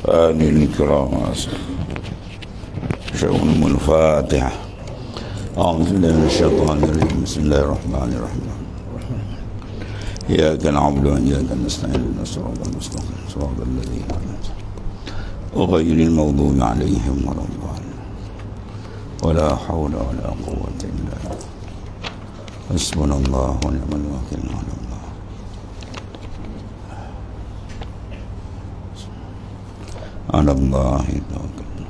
آل الكرام شؤون الفاتحة. أعوذ بالله من الشيطان الرجيم. بسم الله الرحمن الرحيم. إياك نعبد وإياك نستعين اهدنا الصراط المستقيم صراط الذين أنعمت عليهم غير المغضوب عليهم ولا الضالين ولا حول ولا قوة إلا بالله. حسبنا الله ونعم الوكيل على الله. على الله توكلنا.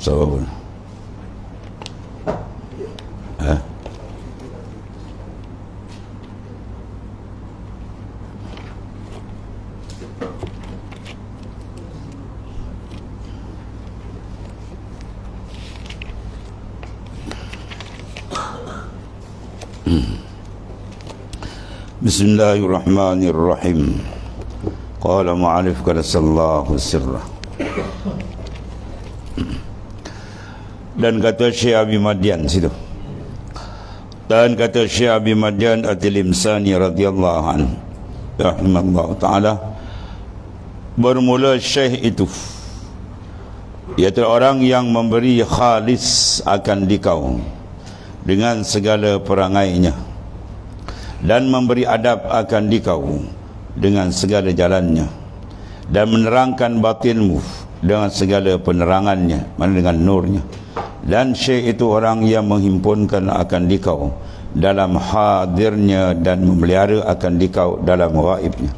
Sababun. Bismillahirrahmanirrahim. Qala mu'alif qadasallahu sirrah. Dan kata Syekh Abi Madian situ. Dan kata Syekh Abi Madian At-Tilimsani radhiyallahu anhu rahimahullah taala, bermula Syekh itu iaitu orang yang memberi khalis akan dikau dengan segala perangainya dan memberi adab akan dikau dengan segala jalannya dan menerangkan batinmu dengan segala penerangannya, mana dengan nurnya. Dan Syekh itu orang yang menghimpunkan akan dikau dalam hadirnya dan memelihara akan dikau dalam gaibnya.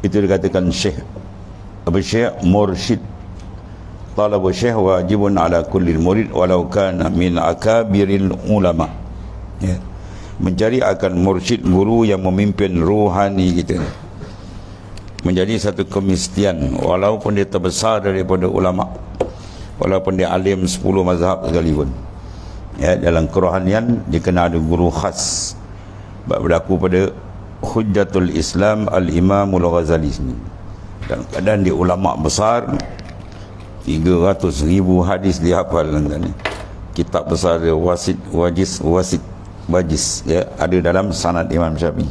Itu dikatakan Syekh. Apa Syekh? Mursyid. Talabu Syekh wajibun ala kulli murid walau kana min akabiril ulama. Ya. Mencari akan mursyid, guru yang memimpin ruhani kita, menjadi satu kemestian walaupun dia terbesar daripada ulama, walaupun dia alim 10 mazhab sekalipun. Ya, dalam kerohanian dia kena ada guru khas. Berlaku pada Hujjatul Islam Al-Imamul Ghazali sini. Dan keadaan dia ulama besar, 300,000 hadis dia hafal ni. Kitab besar dia Wasit Wajis ya, ada dalam sanad Imam Syafi'i.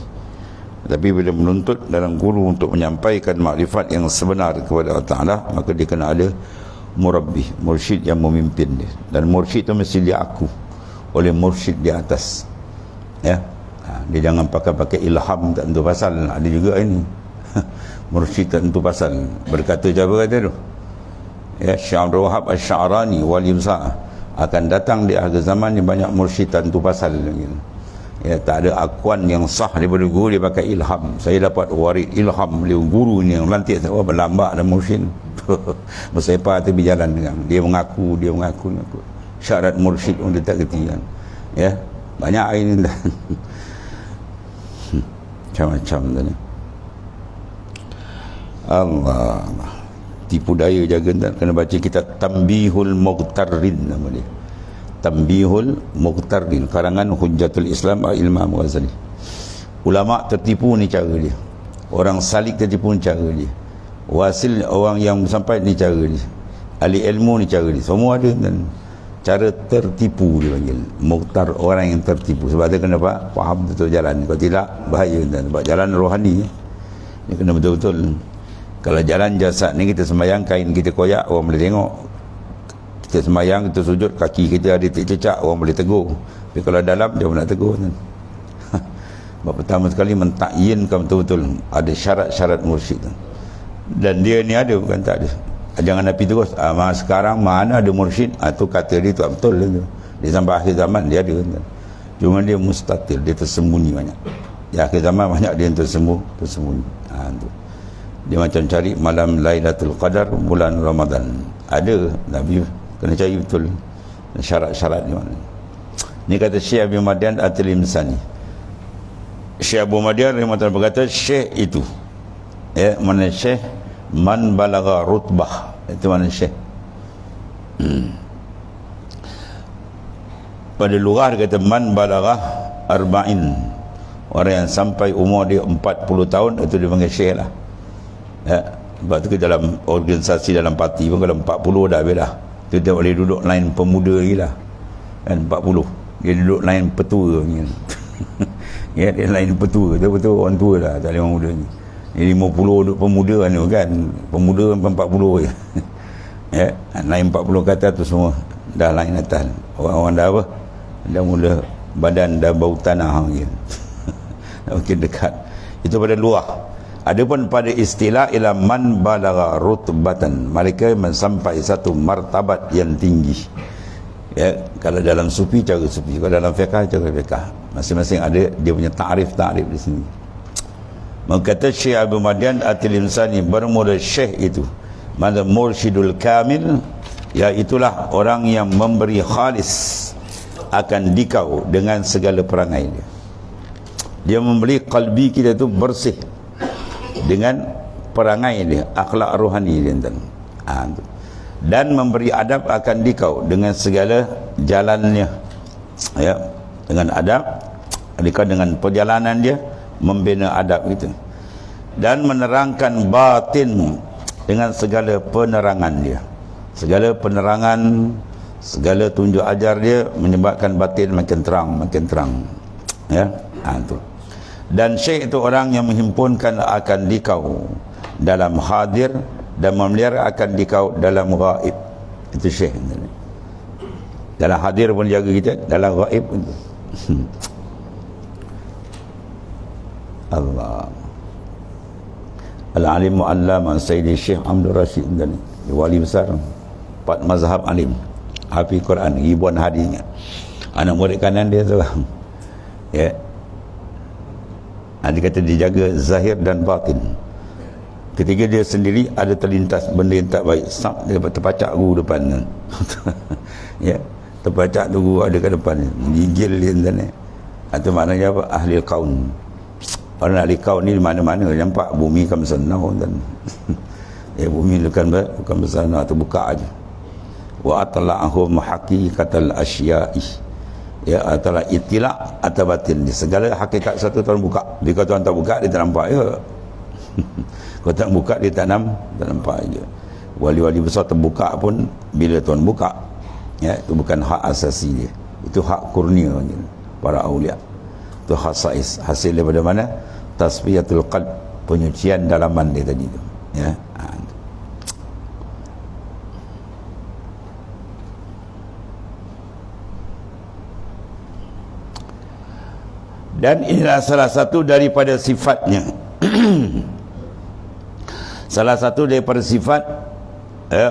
Tapi bila menuntut dalam guru untuk menyampaikan makrifat yang sebenar kepada Allah Ta'ala, maka dia kena ada murabbi, mursyid yang memimpin dia. Dan mursyid itu mesti diaku oleh mursyid di atas. Ya, dia jangan pakai ilham tak tentu pasal. Ada juga ini mursyid tak tentu pasal. Berkata siapa kata tu? Ya, Syekh Abdul Wahab Asy-Sya'rani wali besar akan datang di akhir zaman ni, banyak mursyid tak tentu pasal gitu. Ya, tak ada akuan yang sah daripada guru, dia pakai ilham. Saya dapat warid ilham beliau, guru ni yang lantik saya berlambak dan mursyid bersepah tepi jalan dengan dia mengaku syarat mursyid pun dia tak kerti kan. Ya, banyak ini macam-macam tadi. Allah tipu daya jaga, kena baca kitab Tanbihul Mughtarrin nama dia. Tanbihul Mughtarrin karangan Hujjatul Islam Al-Imam Ghazali. Ulama tertipu ni cara dia, orang salik tertipu ni cara dia, wasil orang yang sampai ni cara dia, ahli ilmu ni cara dia, semua ada. Dan cara tertipu dia panggil Mughtar, orang yang tertipu. Sebab tu kena faham betul jalan, kalau tidak bahaya. Dan sebab jalan rohani ni kena betul-betul. Kalau jalan jasad ni kita sembahyang, kain kita koyak, orang boleh tengok. Kita sembahyang, kita sujud, kaki kita ada cecak, orang boleh tegur. Tapi kalau dalam, dia pun nak tegur kan. Sebab pertama sekali mentakyinkan betul-betul ada syarat-syarat mursyid. Dan dia ni ada, bukan tak ada. Jangan napi terus, sekarang mana ada mursyid, tu kata dia tu betul tu. Dia sampai akhir zaman dia ada kan. Cuma dia mustatir, dia tersembunyi banyak. Di akhir zaman banyak dia yang tersembunyi. Tu. Dia macam cari malam Lailatul Qadar bulan Ramadan. Ada, Nabi kena cari betul syarat-syarat ni mana. Ni kata Syekh Abi Madian At-Tilimsani. Syekh Abu Madian rahimahullah berkata, Syekh itu mana Syekh man balagha rutbah, itu mana Syekh. pada luar kata man balaghah arba'in, orang yang sampai umur dia 40 tahun itu dia panggil syekh lah. Ya, sebab tu dalam organisasi, dalam parti pun kalau 40 dah habis dah, dia tak boleh duduk lain pemuda lagi lah kan. 40 dia duduk lain petua kan. Ya, dia lain petua, dia betul orang tua lah, tak boleh orang muda ni. Ni 50 duduk pemuda kan, pemuda 40 je. Ya, lain 40 kata tu semua dah lain atas. Orang-orang dah apa, dah mula badan dah bau tanah je. Dah makin dekat. Itu pada luar. Adapun pada istilah ila man balagha rutbatan, mereka sampai satu martabat yang tinggi. Ya, kalau dalam sufi cara sufi, kalau dalam fiqh cara fiqh. Masing-masing ada dia punya ta'rif di sini. Maka kata Syekh Abu Madian At-Tilimsani, bermula syekh itu mana mursyidul kamil, iaitulah orang yang memberi khalis akan dikau dengan segala perangai dia. Dia memberi qalbi kita itu bersih dengan perangai dia, akhlak rohani dia dan memberi adab akan dikau dengan segala jalannya, ya, dengan adab dikau dengan perjalanan dia, membina adab itu, dan menerangkan batin dengan segala penerangan dia, segala penerangan, segala tunjuk ajar dia menyebabkan batin makin terang, ya. Itu. Dan syekh itu orang yang menghimpunkan akan dikau dalam hadir dan memelihara akan dikau dalam ghaib. Itu syekh. Dalam hadir pun jaga kita, dalam ghaib pun. Allah. Al-alim mu'allama Sayyidi Syekh Abdul Rashid dan wali besar 4 mazhab alim, hafiz Quran, ribuan hadisnya. Anak murid kanan dia tu. Ya. Dia kata dia jaga zahir dan batin. Ketika dia sendiri ada terlintas benda yang tak baik, dia terpacak guru depan. Ya, terpacak tu guru ada kat depan, gigil dia sana. Itu maknanya apa? Ahli kaun. Orang ahli kaun ni di mana-mana nampak bumi kan bersenau dan ya, bumi bukan bersenau, terbuka aja. Wa atla'ahum haqiqatal asya'i. Ya, antara itilak atau batin, segala hakikat satu tuan buka. Bila tuan tak buka, dia tak nampak ya. Kalau tak buka, dia tak nampak je. Wali-wali besar terbuka pun bila tuan buka, ya, itu bukan hak asasi dia, itu hak kurnia para awliya. Itu khasais, hasil daripada mana? Tasfiyatul qalb, penyucian dalaman dia tadi tu, ya. Dan inilah salah satu daripada sifatnya. Salah satu daripada sifat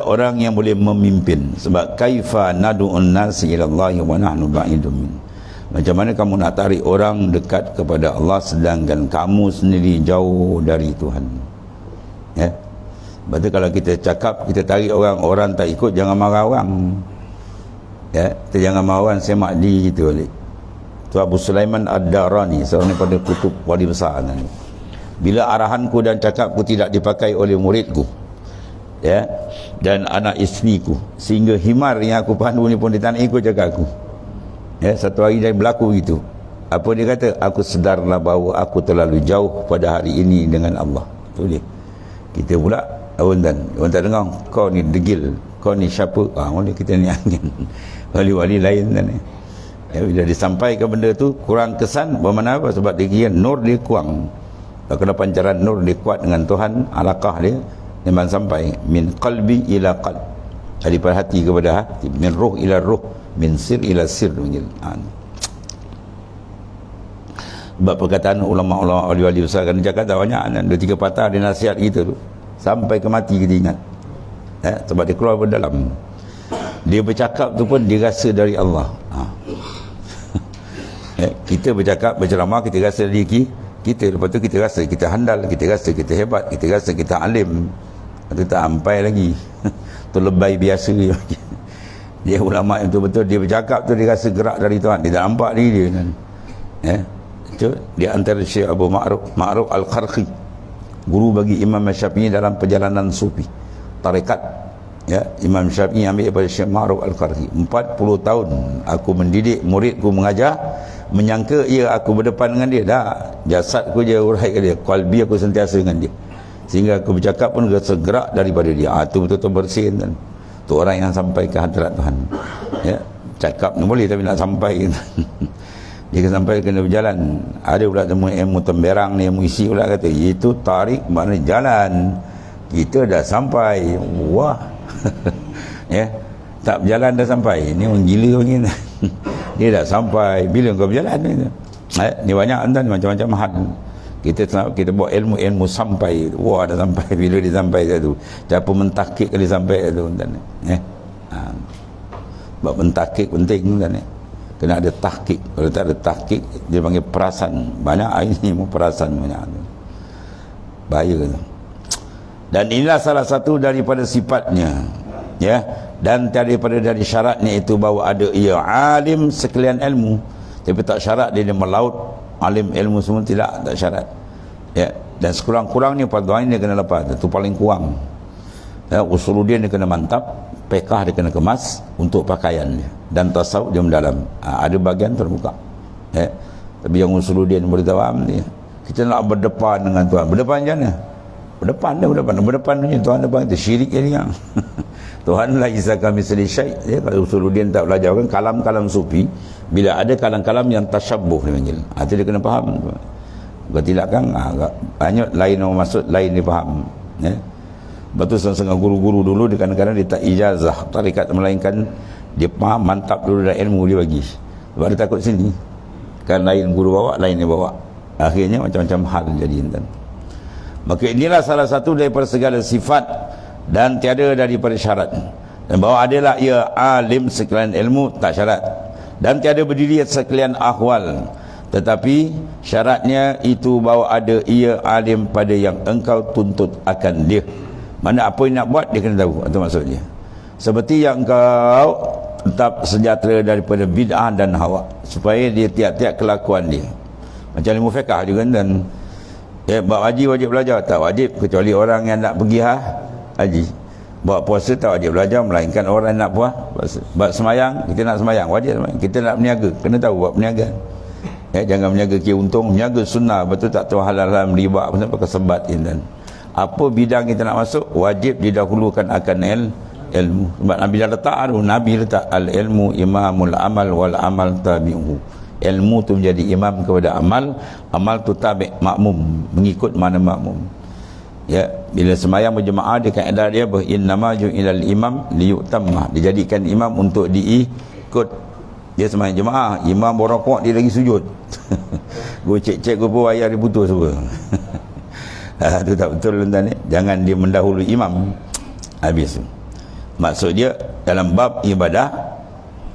orang yang boleh memimpin. Sebab kaifa nad'un nasi ila Allah wa nahnu ba'idun min. Macam mana kamu nak tarik orang dekat kepada Allah sedangkan kamu sendiri jauh dari Tuhan. Ya. Berarti kalau kita cakap, kita tarik orang tak ikut, jangan marah orang. Ya, kita jangan marah orang semak di gitu balik. Tu Abu Sulaiman Ad-Darani, seorang daripada kutub wali besar ni. Bila arahanku dan cakapku tidak dipakai oleh muridku, ya, dan anak isteriku, sehingga himar yang aku pandu ni pun dia tak nak ikut cakap aku. Ya, satu hari dia berlaku gitu. Apa dia kata? Aku sedarlah bahawa aku terlalu jauh pada hari ini dengan Allah. Tu dia. Kita pula orang tak dengar, kau ni degil, kau ni siapa? Oleh kita ni angin. Wali-wali lain kan. Ya, bila disampaikan benda tu kurang kesan, bermakna apa? Sebab dia kira nur dia kurang. Kalau pancaran nur dia kuat dengan Tuhan, alaqah dia memang sampai min qalbi ila qalb, daripada hati kepada hati, min ruh ila ruh, min sir ila sir. Sebab perkataan ulama-ulama wali-wali besar kan dia kata banyak, 2-3 patah dia nasihat kita tu sampai ke mati kita ingat. Ya, sebab dia keluar dari dalam. Dia bercakap tu pun dia rasa dari Allah. Ya, kita bercakap, berceramah, kita rasa diri kita, lepas tu kita rasa kita handal, kita rasa kita hebat, kita rasa kita alim. Itu tak sampai lagi. Tu lebay biasa. Dia ulama yang betul-betul dia bercakap tu dia rasa gerak dari Tuhan, dia tak nampak diri dia kan. Ya, itu dia antara Syekh Abu Ma'ruf Al-Qarqi, guru bagi Imam Syafi'i dalam perjalanan sufi tarekat. Ya, Imam Syafi'i ambil daripada Syekh Ma'ruf Al-Qarhi. 40 tahun aku mendidik muridku mengajar, menyangka aku berdepan dengan dia. Dah, jasadku je uraikan dia, qalbi aku sentiasa dengan dia. Sehingga aku bercakap pun segera daripada dia. Itu betul-betul bersih kan. Tu orang yang sampai ke hadirat Tuhan. Ya, cakap ni boleh tapi nak sampai kan. Dia kena sampai kena berjalan. Ada pula temu ilmu temberang ni, ilmu isi pula kata itu tarik maknanya jalan. Kita dah sampai. Wah. Ya, tak berjalan dah sampai. Ni orang gila orang ni. Dia dah sampai. Bila kau berjalan ni? Ni banyak tuan, macam-macam hal. Kita buat ilmu sampai. Wah, dah sampai. Bila dia sampai tu, cara mentakik kali sampai tu tuan. Sebab mentakik penting tuan. Kena ada tahqiq. Kalau tak ada tahqiq, dia panggil perasan. Banyak ini perasan banyak. Bahaya tu. Dan inilah salah satu daripada sifatnya, ya, dan daripada dari syaratnya itu bahawa ada ia alim sekalian ilmu, tapi tak syarat dia melaut alim ilmu semua, tidak, tak syarat, ya. Dan sekurang-kurangnya fardu ain dia kena lepas, itu paling kurang, ya. Usuluddin dia kena mantap, fiqh dia kena kemas untuk pakaiannya, dan tasawuf dia mendalam. Ada bahagian terbuka, ya. Tapi yang usuluddin boleh faham dia, kita nak berdepan dengan Tuhan. Berdepan macam mana? Berdepan punya Tuhan depan kita syirik je dia. Tuhan la isa kami selisai. Ya, kalau usuluddin tak belajar kan kalam-kalam sufi, bila ada kalam-kalam yang tasyabbuh dia panggil. Itu dia kena faham. Kalau tidak kan banyak lain orang maksud lain dia faham, ya. Betul, setengah guru-guru dulu dia kadang-kadang dia tak ijazah tarekat, melainkan dia faham mantap dulu dah ilmu dia bagi. Sebab dia takut sini kan lain guru bawa, lain dia bawa. Akhirnya macam-macam hal jadi tuan. Maka inilah salah satu daripada segala sifat dan tiada daripada syarat. Dan bahawa adalah ia alim sekalian ilmu, tak syarat. Dan tiada berdiri sekalian ahwal, tetapi syaratnya itu bahawa ada ia alim pada yang engkau tuntut akan dia. Mana apa yang nak buat dia kena tahu, itu maksudnya. Seperti yang engkau tetap sejahtera daripada bid'ah dan hawa, supaya dia tiap-tiap kelakuan dia. Macam ilmu fiqh juga dan buat haji wajib belajar, tak wajib kecuali orang yang nak pergi haji. Buat puasa tak wajib belajar, melainkan orang yang nak puasa. Buat semayang, kita nak semayang wajib semayang. Kita nak berniaga, kena tahu buat berniaga. Jangan berniaga kira untung, berniaga sunnah, betul tak tahu halal riba, apa kesebat ini. Apa bidang kita nak masuk, wajib didahulukan akan ilmu. Sebab Nabi dah letak, Nabi letak al-ilmu imamul amal wal amal tabi'uhu. Ilmu tu menjadi imam kepada amal, amal tu tabi' makmum, mengikut mana makmum. Ya, bila semayang berjemaah dia kaedah dia innama ju'ilal imam liyutamma, dijadikan imam untuk diikut. Dia semayang jemaah, imam berrokok dia lagi sujud. Gua cek-cek gua pun ayah dia putus semua. Itu tak betul tuan ni. Jangan dia mendahului imam. Habis tu. Maksud dia dalam bab ibadah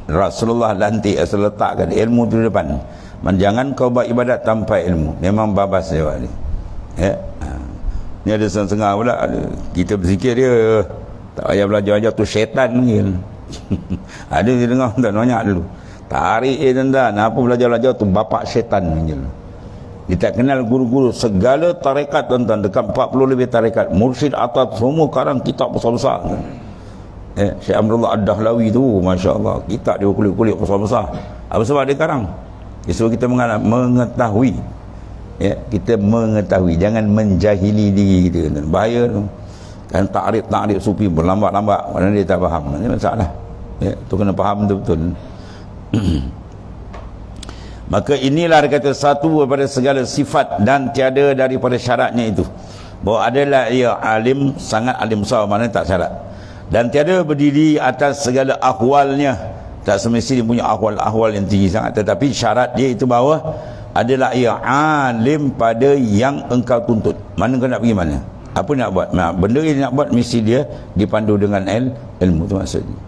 Rasulullah lantik asal letakkan ilmu tu depan. Jangan kau buat ibadat tanpa ilmu. Memang babas dia buat ni. Ya. Ni ada setengah pula kita berzikir dia tak payah belajar tu syaitan panggil. Ada dia dengar tak banyak dulu. Tarik tuan-tuan, apa belajar-belajar tu bapak syaitan panggil. Dia tak kenal guru-guru segala tarekat tuan-tuan, dekat 40 lebih tarekat. Mursyid atas semua karang kitab besar-besar. Syekh Amrullah Ad-Dahlawi tu, Masya Allah, kitab dia kulit-kulit besar-besar. Apa sebab dia karang? Dia suruh kita mengetahui. Ya, kita mengetahui, jangan menjahili diri kita. Bahaya tu. Kan takrif sufi berlambat-lambat, kerana dia tak faham. Ini masalah. Ya, tu kena faham betul-betul. Maka inilah dia kata satu daripada segala sifat dan tiada daripada syaratnya itu. Bahawa adalah ia alim, sangat alim besar, maknanya tak syarat. Dan tiada berdiri atas segala ahwalnya, tak semestinya dia punya ahwal-ahwal yang tinggi sangat, tetapi syarat dia itu bahawa adalah ia alim pada yang engkau tuntut. Mana kau nak pergi mana, apa nak buat, benda yang nak buat mesti dia dipandu dengan ilmu, tu maksudnya.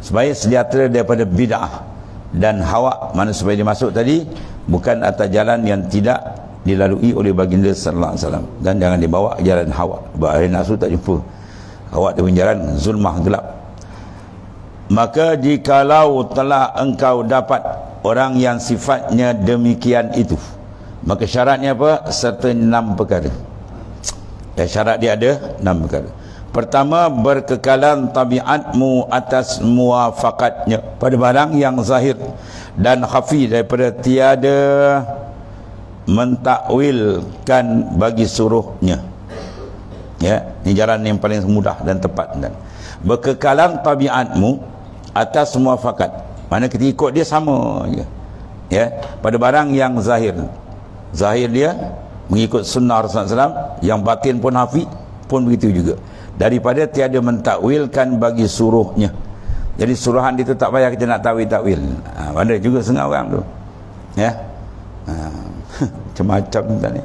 Supaya sejahtera daripada bid'ah dan hawa, mana supaya dia masuk tadi bukan atas jalan yang tidak dilalui oleh baginda sallallahu alaihi wasallam, dan jangan dibawa jalan hawa. Bahaya nafsu tak jumpa, hawa dia jalan zulmah gelap. Maka jikalau telah engkau dapat orang yang sifatnya demikian itu, maka syaratnya apa? Serta 6 perkara. Ya, syarat dia ada 6 perkara. Pertama, berkekalan tabiatmu atas muwafaqatnya pada barang yang zahir dan khafi, daripada tiada mentakwilkan bagi suruhnya. Ya, ini jalan yang paling mudah dan tepat. Dan berkekalan tabiatmu atas muwafaqat, mana kita ikut dia sama je. Ya, pada barang yang zahir. Zahir dia mengikut sunnah Rasulullah SAW, yang batin pun hafi pun begitu juga. Daripada tiada mentakwilkan bagi suruhnya. Jadi suruhan itu tak payah kita nak takwil. Ada juga setengah orang tu. Ya. Macam-macam ni.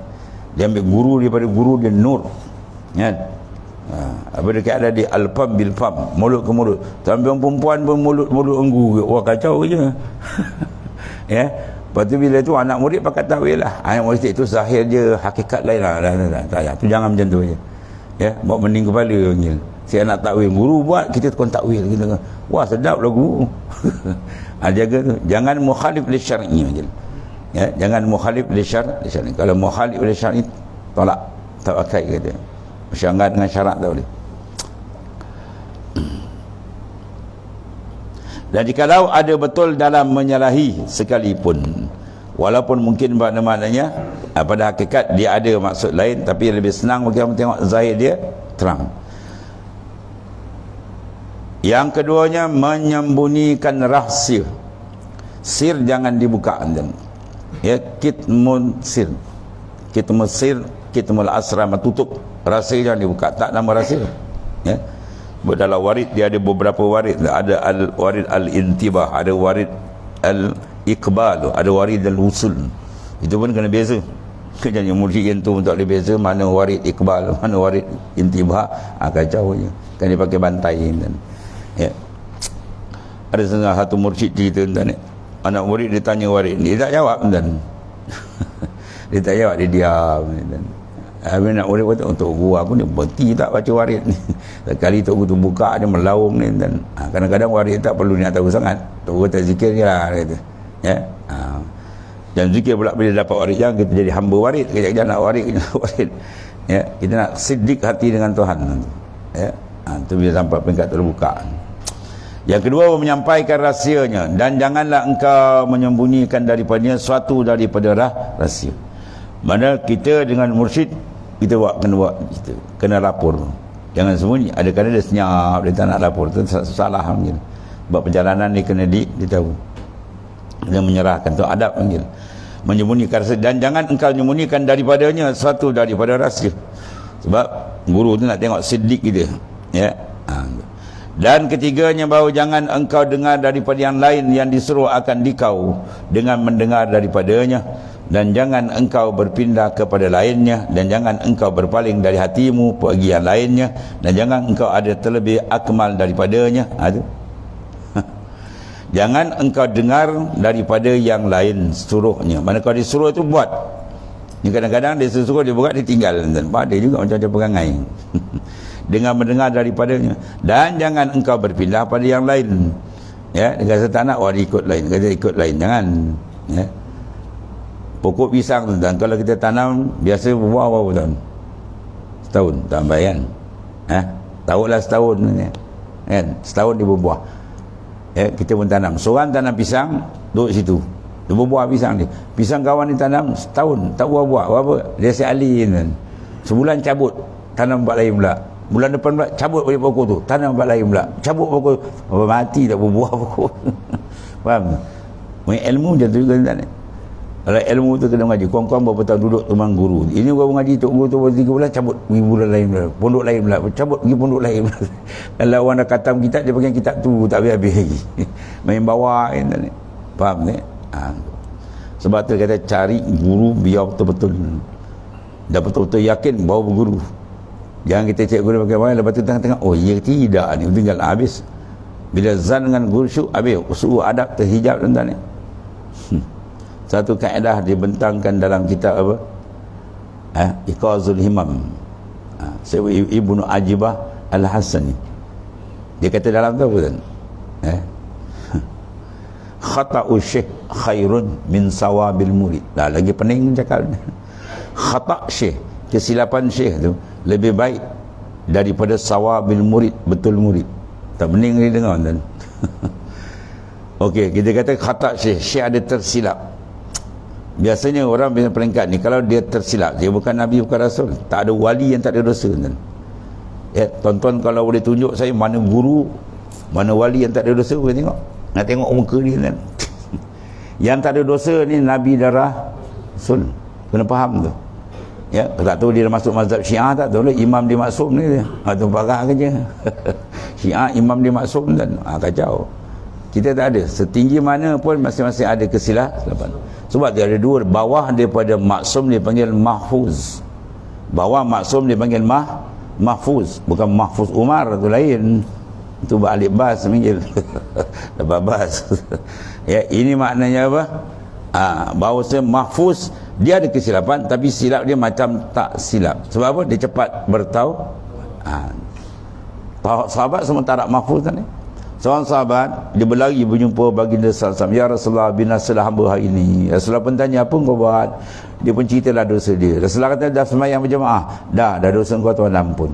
Dia ambil guru daripada guru dia nur. Ya. Apa dekat ada di al-fam bil fam, mulut ke mulut. Sampai orang perempuan pun mulut enggu. Wah, kacau je. Ya. Lepas tu bila tu anak murid pakai takwil lah. Anak murid itu zahir je, hakikat lain lah. Tak, tu jangan macam tu je. Ya, bawa mending kepala panggil. Saya nak takwil, guru buat, kita tukang takwil, kita wah sedap lah guru. Jaga tu, jangan mukhalif li syar'i. Ya, jangan mukhalif li syar'i. Kalau mukhalif li syar'i, tolak, tak pakai kata. Bersyangat dengan syarat tak boleh. Dan jikalau ada betul dalam menyalahi sekalipun, walaupun mungkin maknanya pada hakikat dia ada maksud lain, tapi lebih senang bagi kita tengok zahir dia terang. Yang keduanya, menyembunyikan rahsia. Sir jangan dibuka. Ya, kitmun sir, kitmun sir, kitmul asrama, tutup. Rahsia jangan dibuka, tak nama rahsia. Ya, dalam warid dia ada beberapa warid. Ada al-warid al-intibah, ada warid al-iqbal, ada warid al-usul. Itu pun kena beza. Jadi mursyid yang tu tak boleh beza mana warid iqbal, mana warid intibah. Kacau je. Kan dia pakai bantai kan. Ya. Ada setengah satu mursyid cerita tentang ni. Anak murid dia tanya warid, dia tak jawab dan dia tak jawab, dia diam dan habis nak murid kata, untuk guru aku ni berhenti tak baca warid ni. Sekali tok guru tu buka dia melaung ni dan kadang-kadang warid tak perlu nak tahu sangat. Tok guru tak zikir je lah kata. Ya. Dan zikir pula bila dapat warid, jangan kita jadi hamba warid, kejap-kejap nak warid, warid. Ya, kita nak siddiq hati dengan Tuhan. Ya. Itu bila sampai peringkat terbuka. Yang kedua, menyampaikan rahsianya, dan janganlah engkau menyembunyikan daripadanya suatu daripada rahsia. Mana kita dengan mursyid, kita kena buat kita kena lapor. Jangan sembunyi. Ada kadang dia senyap, dia tak nak lapor, itu salah panggil. Sebab perjalanan ni kena dia tahu. Dia menyerahkan, tu adab panggil. Menyembunyikan rahsia, dan jangan engkau menyembunyikan daripadanya suatu daripada rahsia. Sebab guru tu nak tengok siddiq kita. Ya. Dan ketiganya, bahawa jangan engkau dengar daripada yang lain yang disuruh akan dikau dengan mendengar daripadanya, dan jangan engkau berpindah kepada lainnya, dan jangan engkau berpaling dari hatimu pergi yang lainnya, dan jangan engkau ada terlebih akmal daripadanya. Jangan engkau dengar daripada yang lain suruhnya. Mana kau disuruh itu buat. Ni kadang-kadang dia suruh dia buat, dia tinggal. Dan ada juga macam-macam perangai. Dengan mendengar daripadanya, dan jangan engkau berpindah pada yang lain. Ya, dia kata tak nak, dia ikut lain, kata ikut lain, jangan. Ya. Pokok pisang tu, dan kalau kita tanam biasa berbuah berapa tahun? Setahun, tak sampai kan? Tahulah setahun ni. Kan? Setahun dia berbuah. Ya, kita pun tanam. Seorang tanam pisang, duduk situ. Dia berbuah pisang dia. Pisang kawan dia tanam setahun, tak buah-buah. Apa? Dia sialin kan. Sebulan cabut, tanam tempat lain pula. Bulan depan pula cabut balik pokok tu, tanam tempat lain pula. Cabut pokok, mati tak berbuah pokok. Faham? Ilmu macam tu juga tak? Kalau ilmu tu kena mengaji, kurang-kurang berapa tahun duduk teman guru. Ini orang mengaji tok guru tu 3 bulan, cabut pergi bulan lain pula. Pondok lain pula, cabut pergi pondok lain pula. Kalau orang dah khatam kitab, dia pakai kitab tu tak habis-habis lagi. Main bawa kan tak? Faham tak? Sebab tu kata cari guru biar betul-betul dah betul-betul yakin bawa berguru. Jangan kita cek guru pakai bahan, lepas tu tengah-tengah, oh ya tidak ni, tinggal habis. Bila zan dengan guru syuk, habis usul adab terhijab tentang ni. Satu kaedah dibentangkan dalam kitab apa? Iqazul Himam. Ibnu Ajibah Al-Hasani. Dia kata dalam tu apa kan? Khata'u syekh khairun min sawabil murid. Dah lagi pening cakap. Khata' syekh, kesilapan syekh tu lebih baik daripada sawabil murid, betul murid. Tak bening ni dengar tuan. Okey, kita kata khata syekh ada tersilap. Biasanya orang punya peringkat ni, kalau dia tersilap, dia bukan Nabi, bukan Rasul, tak ada wali yang tak ada dosa tuan. Ya, tuan-tuan kalau boleh tunjuk saya mana guru, mana wali yang tak ada dosa, boleh tengok. Nak tengok muka dia kan. Yang tak ada dosa ni Nabi dan Rasul. Kena faham tu. Ya, tak tahu dia masuk mazhab Syiah tak tahu lah, imam dia maksum ni dia. Tu parah kerja. Syiah imam dia maksum dan kacau. Kita tak ada. Setinggi mana pun masing-masing ada kesilapan. Sebab dia ada dua, bawah daripada maksum dia panggil mahfuz. Bawah maksum dia panggil mahfuz, bukan mahfuz Umar, tu lain. Itu Alif Bas panggil. Dapat Bas. Ya, ini maknanya apa? Bahawa mahfuz dia ada kesilapan, tapi silap dia macam tak silap. Sebab apa? Dia cepat bertahu. Sahabat semua tak mahfuz kan ni. Seorang sahabat dia berlari berjumpa baginda sallallahu, ya Rasulullah, binasalah hamba hari ini. Rasulullah pun tanya, apa kau buat? Dia pun ceritalah dosa dia. Rasulullah kata, dah sembahyang berjemaah? Dah dosa kau Tuhan ampun.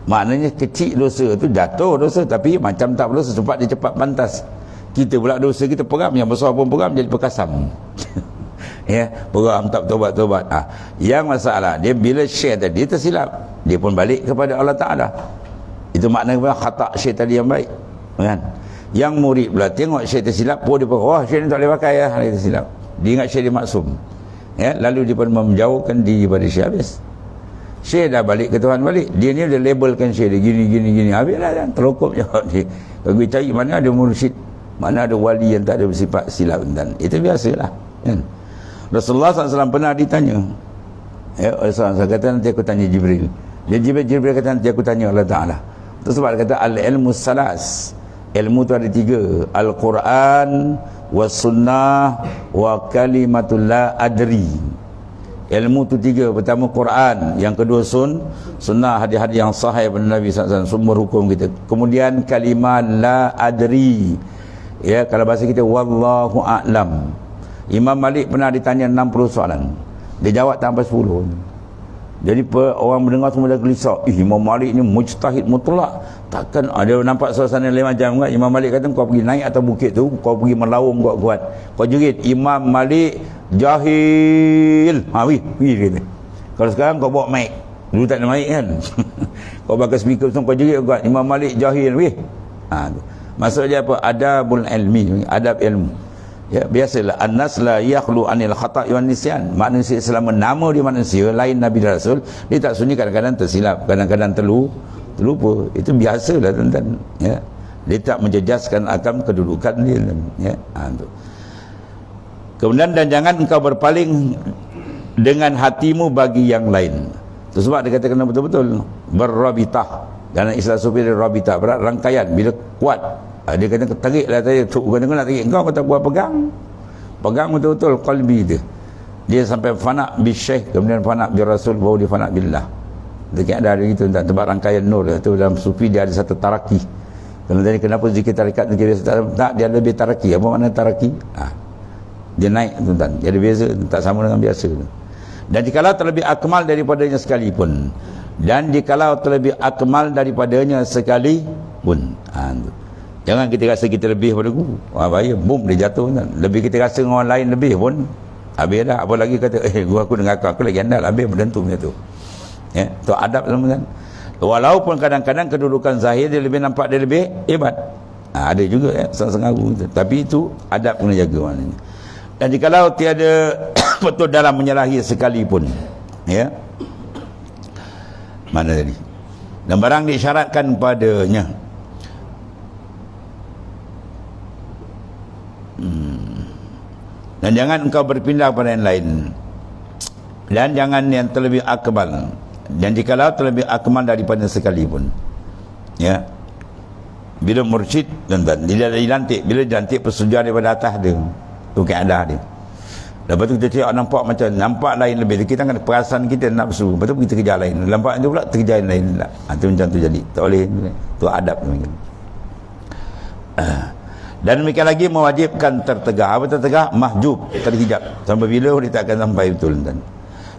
Maknanya kecil dosa tu, jatuh dosa, tapi macam tak berdosa sebab dia cepat pantas. Kita pula dosa kita peram, yang besar pun peram jadi perkasam. Ya, peram tak tobat-tobat. Yang masalah dia bila syekh tadi tersilap, dia pun balik kepada Allah Taala. Itu maknanya khata syekh tadi yang baik. Kan? Yang murid pula tengok syekh tersilap, pun dia wah syekh ni tak boleh pakai ya, dia tersilap. Dia ingat syekh dia maksum. Ya, lalu dia pun menjauhkan diri daripada syekh habis. Syekh dah balik ke Tuhan balik. Dia ni dia labelkan syekh dia gini. Habislah kan, terokom jawab dia. Kalau kita cari mana ada mursyid, mana ada wali yang tak ada bersifat silap dan itu biasalah. Kan? Rasulullah SAW pernah ditanya. Ya, Rasulullah SAW kata nanti aku tanya Jibril. Jibril kata nanti aku tanya Allah Taala. Itu sebab dia kata al-ilmu salas. Ilmu tu ada tiga, Al-Quran, was-sunnah, wa kalimatul la adri. Ilmu tu tiga. Pertama Quran, yang kedua sunnah, hadis-hadis yang sahih daripada Nabi SAW, sumber hukum kita. Kemudian kalimat la adri. Ya, kalau bahasa kita wallahu a'lam. Imam Malik pernah ditanya 60 soalan. Dia jawab tak sampai 10. Jadi orang mendengar semua dah gelisah. Imam Malik ni mujtahid mutlak. Takkan ada nampak suasana lain macam kan? Imam Malik kata kau pergi naik atas bukit tu, kau pergi melaung kuat-kuat. Kau jerit Imam Malik jahil. Pergi kata. Kalau sekarang kau bawa mic. Dulu tak ada mic kan. Kau pakai speaker tu kau jerit kuat Imam Malik jahil. Maksudnya apa? Adabul ilmi, adab ilmu. Ya, biasalah an-nas la yakhlu anil khata'i wan nisyan. Manusia selama nama dia manusia, lain Nabi dan Rasul, dia tak sunyi kadang-kadang tersilap, kadang-kadang terlupa. Itu biasalah tuan-tuan. Ya. Dia tak menjejaskan akan kedudukan dia. Ya. Kemudian dan jangan engkau berpaling dengan hatimu bagi yang lain. Itu sebab dia katakan betul-betul berrabitah. Dan Islam Sufi dia rabitah, berat rangkaian bila kuat. Dia kata tariklah tadi, bukan nak tarik engkau tak buat pegang betul-betul qalbi dia sampai fana bi syekh, kemudian fana bi rasul, baru dia fana billah. Dekat ada gitu tak tebak rangkaian nur tu. Dalam sufi dia ada satu taraki. Kalau tadi kenapa zikir tarikat zikir biasa tak, dia lebih taraki. Apa makna taraki? Dia naik tuan-tuan, dia ada beza, tak sama dengan biasa. Dan jikalau terlebih akmal daripadanya sekalipun, jangan kita rasa kita lebih pada guru. Bahaya, boom dia jatuh kan. Lebih kita rasa orang lain lebih pun habis dah. Apa lagi kata guru aku dengan aku lagi andal, habis menentu macam tu. Ya, tu adab sama kan. Walaupun kadang-kadang kedudukan zahir dia lebih nampak dia lebih hebat. Ada juga setengah guru tu. Tapi itu adab kena jaga maknanya. Dan jikalau tiada betul dalam menyalahi sekalipun, ya. Mana tadi? Dan barang disyaratkan padanya. Dan jangan engkau berpindah pada yang lain. Dan jangan yang terlebih akmal. Dan jikalau terlebih akmal daripada sekalipun. Ya. Bila mursyid dan dia dilantik, bila dilantik persetujuan daripada atas dia. Tu keadaan dia. Lepas tu kita tengok nampak lain lebih. Kita kan perasaan kita nafsu. Lepas tu kita kejar lain. Nampak tu pula terkejar yang lain pula. Tu macam tu jadi. Tak boleh. Tu adab tu. Dan demikian lagi mewajibkan tertegah. Apa tertegah? Mahjub, terhijab. Sampai bila dia tak akan sampai betul.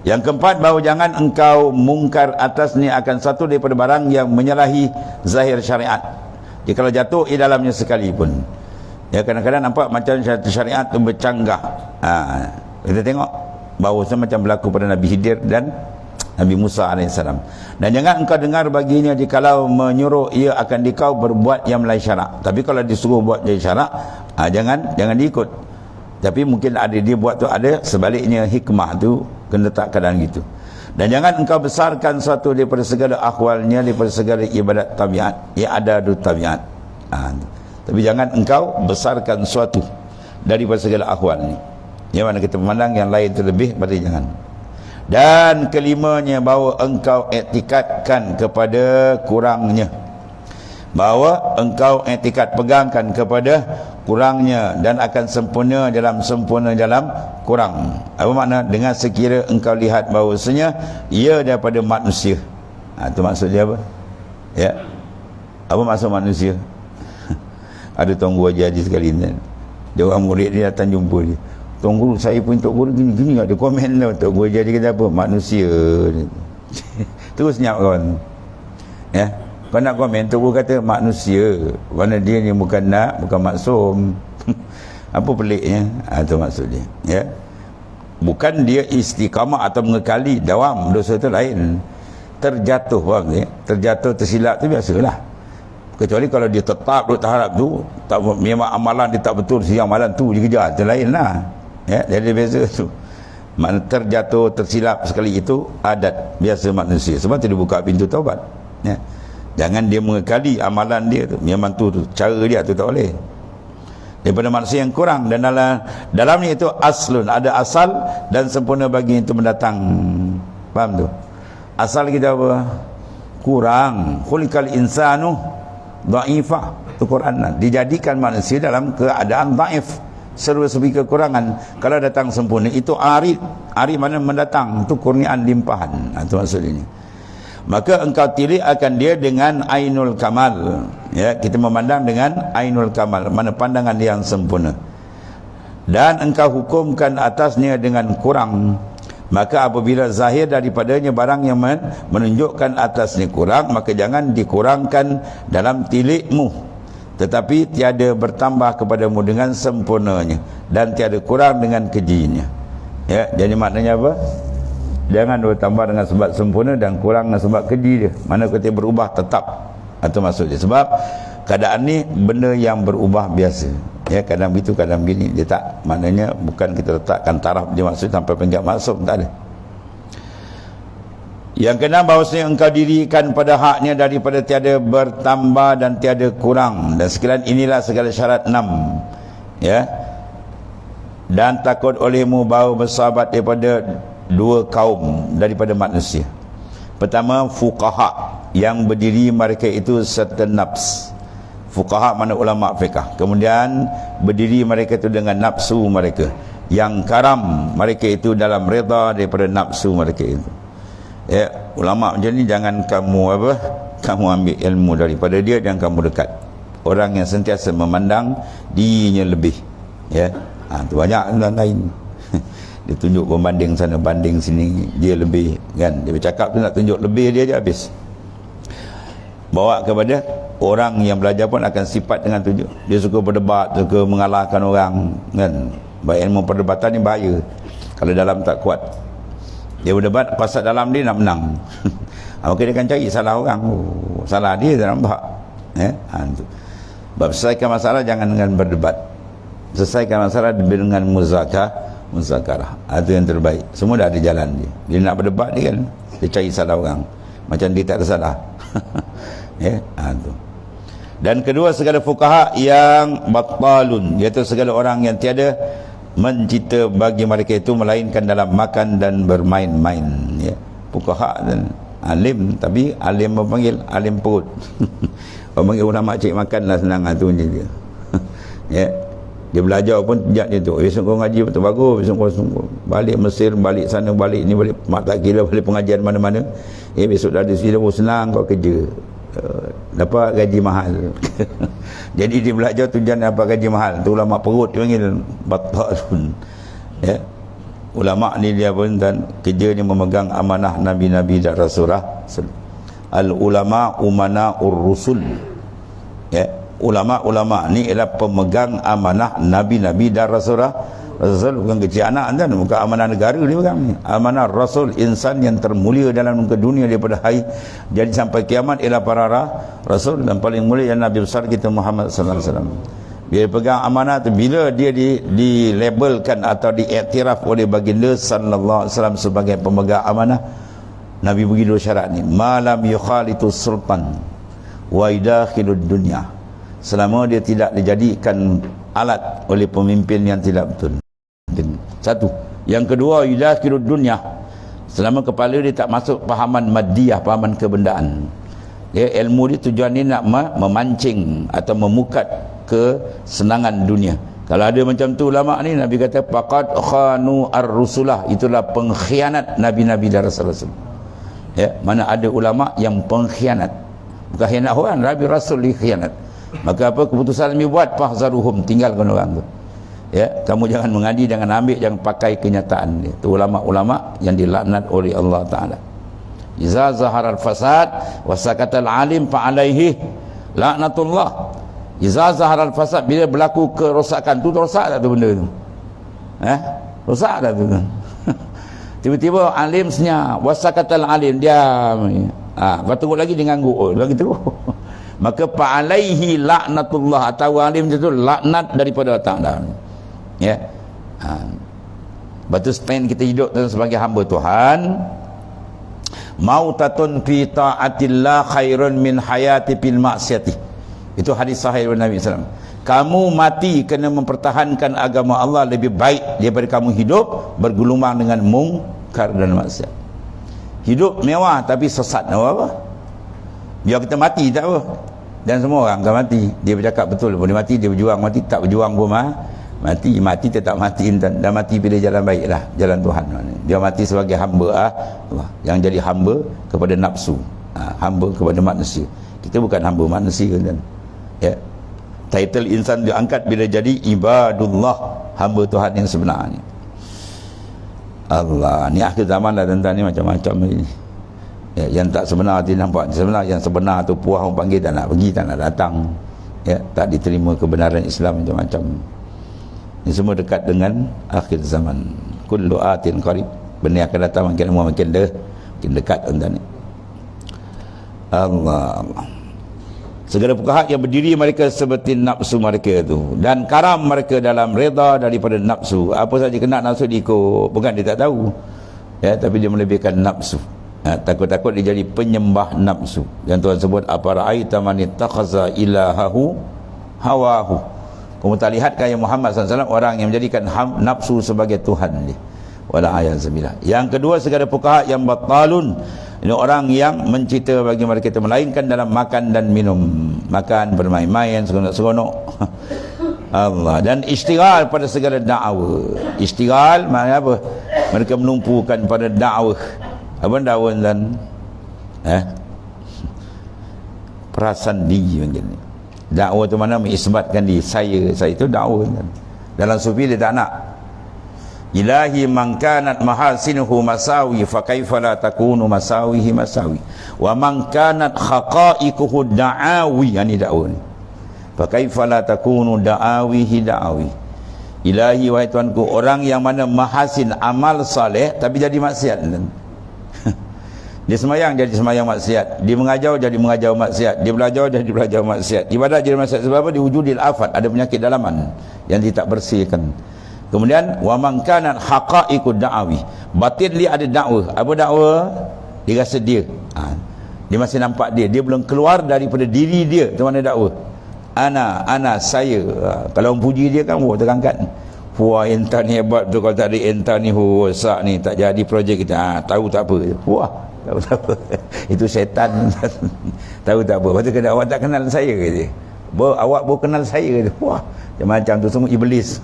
Yang keempat, bahawa jangan engkau mungkar atasnya akan satu daripada barang yang menyalahi zahir syariat, jika jatuh di dalamnya sekalipun. Ya, kadang-kadang nampak macam syariat itu bercanggah. Kita tengok bahawa macam berlaku pada Nabi Khidir dan Nabi Musa AS. Dan jangan engkau dengar baginya jikalau menyuruh ia akan dikau berbuat yang melain syarak. Tapi kalau disuruh buat jadi syarak, jangan diikut. Tapi mungkin ada dia buat tu, ada sebaliknya hikmah tu kena letak keadaan gitu. Dan jangan engkau besarkan satu daripada segala akhwalnya, daripada segala ibadat tabiat, ada tabiat. Tapi jangan engkau besarkan suatu daripada segala akhwal ni. Yang mana kita memandang yang lain terlebih pada jangan. Dan kelimanya, bahawa engkau iktikadkan kepada kurangnya, bahawa engkau iktikad pegangkan kepada kurangnya, dan akan sempurna dalam kurang. Apa makna? Dengan sekira engkau lihat bahawasanya ia daripada manusia. Itu maksud dia apa? Ya. Apa maksud manusia? Ada tuan guru haji sekali ni, dia orang murid dia datang jumpa dia, tuan guru saya pun tok guru gini ada komen lah, tok guru jadi kata apa? Manusia. Terus senyap kawan. Ya, kau nak komen, tok guru kata manusia, kerana dia ni bukan maksum. Apa peliknya? Itu maksud dia. Ya, bukan dia istiqamah atau mengekali dawam, dosa itu lain. Terjatuh, faham ya? Terjatuh, tersilap tu biasalah. Kecuali kalau dia tetap duduk terharap tu, memang amalan dia tak betul, siang malam tu dia kejar, itu lain lah. Ya, jadi biasa tu. Makna terjatuh, tersilap sekali itu adat biasa manusia. Sebab tu dia buka pintu taubat. Ya. Jangan dia mengekali amalan dia tu, memang tu cara dia tu tak boleh. Daripada manusia yang kurang, dan dalamnya itu aslun, ada asal dan sempurna bagi itu mendatang. Faham tu? Asal kita apa? Kurang. Khuliqal insanu dhaifah. Itu Quran lah. Dijadikan manusia dalam keadaan dhaif, serba-serbi kekurangan. Kalau datang sempurna, itu arid. Arid mana mendatang, itu kurniaan limpahan. Itu maksud ini. Maka engkau tilik akan dia dengan ainul kamal. Ya, kita memandang dengan ainul kamal, mana pandangan yang sempurna. Dan engkau hukumkan atasnya dengan kurang. Maka apabila zahir daripadanya barang yang menunjukkan atasnya kurang, maka jangan dikurangkan dalam tilikmu, tetapi tiada bertambah kepadamu dengan sempurnanya, dan tiada kurang dengan kejinya. Ya, jadi maknanya apa? Jangan bertambah dengan sebab sempurna dan kurang dengan sebab keji dia. Mana kata berubah tetap. Itu maksudnya. Sebab keadaan ni benda yang berubah biasa. Ya, kadang begitu, kadang begini. Dia tak, maknanya bukan kita letakkan taraf dia maksud sampai penggak maksud, tak ada. Yang keenam, bahawasanya engkau dirikan pada haknya daripada tiada bertambah dan tiada kurang. Dan sekalian inilah segala syarat 6. Ya. Dan takut olehmu bahawa bersahabat daripada dua kaum daripada manusia. Pertama, fuqaha, yang berdiri mereka itu serta nafs. Fuqaha mana ulama fiqah. Kemudian berdiri mereka itu dengan nafsu mereka. Yang karam mereka itu dalam reda daripada nafsu mereka itu. Ya, ulama macam ni jangan kamu ambil ilmu daripada dia dan kamu dekat. Orang yang sentiasa memandang dirinya lebih. Ya. Tu banyak lain. Dia tunjuk pembanding sana banding sini, dia lebih kan. Dia bercakap tu nak tunjuk lebih dia habis. Bawa kepada orang yang belajar pun akan sifat dengan tunjuk. Dia suka berdebat, suka mengalahkan orang kan. Baik, ilmu perdebatan ni bahaya kalau dalam tak kuat. Dia berdebat pasal dalam dia nak menang. Maka dia akan cari salah orang. Salah dia tak nampak. Sebab selesaikan masalah jangan dengan berdebat. Selesaikan masalah dengan muzakarah. Itu yang terbaik. Semua dah ada jalan dia. Dia nak berdebat dia kan, dia cari salah orang. Macam dia tak ada salah. Ya, tu. Dan kedua, segala fuqaha yang batalun, iaitu segala orang yang tiada mencipta bagi mereka itu melainkan dalam makan dan bermain-main. Ya, fuqaha dan alim, tapi alim memanggil alim perut. Orang panggil ulama cik makan lah senang tu dia. Ya, dia belajar pun sejak dia tu. Besok kau ngaji betul bagus, besok kau balik Mesir, balik sana, balik ni, balik mak tak kira, balik pengajian mana-mana. Besok dah ada sila senang kau kerja. Dapat gaji mahal. Jadi dia belajar tujuan dapat gaji mahal. Tu ulama perut dia panggil batalun. Ya. ulama ni dia pun dan kerja ni memegang amanah nabi-nabi dan rasulullah. Al ulama umana rusul. Ya, ulama-ulama ni ialah pemegang amanah nabi-nabi dan rasulullah. Rasul bukan kecil anak kan, bukan amanah negara dia pegang ni. Amanah rasul, insan yang termulia dalam muka dunia daripada hari jadi sampai kiamat ialah para rasul, dan paling mulia ialah Nabi besar kita Muhammad sallallahu alaihi wasallam. Dia pegang amanah tu bila dia dilabelkan atau diiktiraf oleh baginda sallallahu alaihi wasallam sebagai pemegang amanah. Nabi bagi dua syarat ni, malam yukhalitu sultan wa idakhilud dunya, selama dia tidak dijadikan alat oleh pemimpin yang tidak betul. Satu. Yang kedua, yudakhilud dunya, selama kepala dia tak masuk pahaman maddiyah, pahaman kebendaan. Dia ilmu dia tujuan dia nak memancing atau memukat kesenangan dunia. Kalau ada macam tu ulama ni, Nabi kata faqad khanu ar-rusulah, itulah pengkhianat nabi-nabi dan rasul-rasul. Ya, mana ada ulama yang pengkhianat, bukan khianat orang, nabi rasul dikhianat. Maka apa keputusan Nabi buat, fahzaruhum, tinggalkan orang tu. Ya, kamu jangan mengadi, jangan ambil, jangan pakai kenyataan dia. Itu ulama-ulama yang dilaknat oleh Allah Taala. Iza zaharal fasad wa sakatal alim fa alaihi laknatullah. Iza zaharal fasad, bila berlaku kerosakan tu, rosak tak tu benda tu? Rosak tak tu? Tiba-tiba alim senyap, wasakatal alim diam. Lepas tunggu lagi dia nganggu, lagi teruk. Maka fa'alaihi laknatullah, atau alim itu laknat daripada Allah Ta'ala. Ya. Batu spend kita hidup sebagai hamba Tuhan, mautatun fi ta'atillah khairun min hayati fil maksiati. Itu hadis sahih dari Nabi SAW. Kamu mati kena mempertahankan agama Allah lebih baik daripada kamu hidup bergulungan dengan mungkar dan maksiat. Hidup mewah tapi sesat, apa? Biar kita mati tak apa. Dan semua orang akan mati. Dia bercakap betul, boleh mati, dia berjuang mati, tak berjuang pun mati tetap mati, dan mati pilih jalan baik lah, jalan Tuhan. Dia mati sebagai hamba Allah, yang jadi hamba kepada nafsu, hamba kepada manusia. Kita bukan hamba manusia kan. Ya. Title insan diangkat bila jadi ibadullah, hamba Tuhan yang sebenarnya. Allah, ni akhir zaman lah tentang ni macam-macam ni. Ya, yang tak sebenar dia nampak sebenar, yang sebenar tu puas orang panggil tak nak pergi, tak nak datang. Ya, tak diterima kebenaran Islam macam-macam. Ini semua dekat dengan akhir zaman. Kullu atin qarib, benda akan datang makin lama makin dekat tentang ni. Allah. Segala perkara yang berdiri mereka seperti nafsu mereka itu, dan karam mereka dalam reda daripada nafsu. Apa saja kena nafsu diikut, bukan dia tak tahu. Ya, tapi dia melebihkan nafsu. Takut-takut dia jadi penyembah nafsu. Yang Tuhan sebut, apara'aita man ittakhadha ilahahu hawahu. Kamu tak lihatkah ya Muhammad SAW orang yang menjadikan nafsu sebagai Tuhan dia. Wala ayazabillah. Yang kedua, segala perkara yang batalun, ini orang yang mencipta bagi mereka itu, melainkan dalam makan dan minum, makan, bermain-main, seronok-seronok. Allah. Dan istighal pada segala dakwah. Istighal maknanya apa? Mereka menumpukan pada dakwah. Apa dakwah dan perasaan diri macam ni. Dakwah tu mana mengisbatkan diri, saya itu dakwah kan. Dalam sufi dia tak nak ilahi man kanat mahasinuhu masawi fa kaifa la takunu masawihi masawi wa man kanat haqa'iquhu da'awi, yani dakwah ni, fa kaifa la takunu da'awihi da'awi. Ilahi, wahai Tuanku, orang yang mana mahasin amal saleh tapi jadi maksiat. Dia semayang jadi semayang maksiat, dia mengajar jadi mengajar maksiat, dia belajar jadi belajar maksiat, ibadat jadi maksiat. Sebab apa? Diwujudil afat, ada penyakit dalaman yang dia tak bersihkan. Kemudian wa man kana haqa'iqud da'awi, batin dia ada dakwah. Apa dakwah? Dia rasa dia masih nampak dia belum keluar daripada diri dia. Itu mana dakwah? Ana saya. Kalau orang puji dia kan terangkat, wah Intan ni hebat tu, kalau tak ada Intan ni rosak ni, tak jadi projek kita. Tahu tak apa. Wah, tahu tak apa. Itu syaitan. Tahu tak apa. Lepas tu kena, awak tak kenal saya ke dia? Awak baru kenal saya ke dia? Wah, macam tu semua iblis.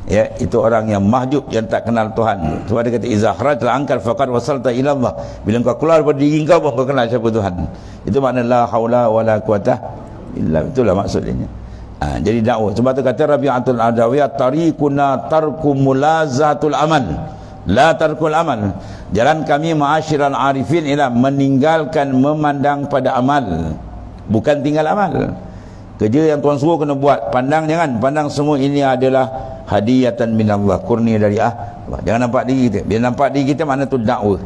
Ya, itu orang yang mahjub, yang tak kenal Tuhan. Sebab dia kata iza kharajta angkal faqad wasalta ila Allah. Bila kau keluar daripada diri kau, kau kenal siapa Tuhan. Itu makna la haula wala quwata illa, itulah maksudnya. Jadi dakwah. Sebab tu kata Rabi'atul Adawiyah, tariquna tarku mulazatul amal, la tarkul amal. Jalan kami ma'asyiral arifin ialah meninggalkan memandang pada amal, bukan tinggal amal. Kerja yang Tuhan suruh kena buat. Pandang, jangan pandang semua ini adalah hadiyatan minallah, kurnia dari Allah. Jangan nampak diri kita. Bila nampak diri kita, mana tu dakwah.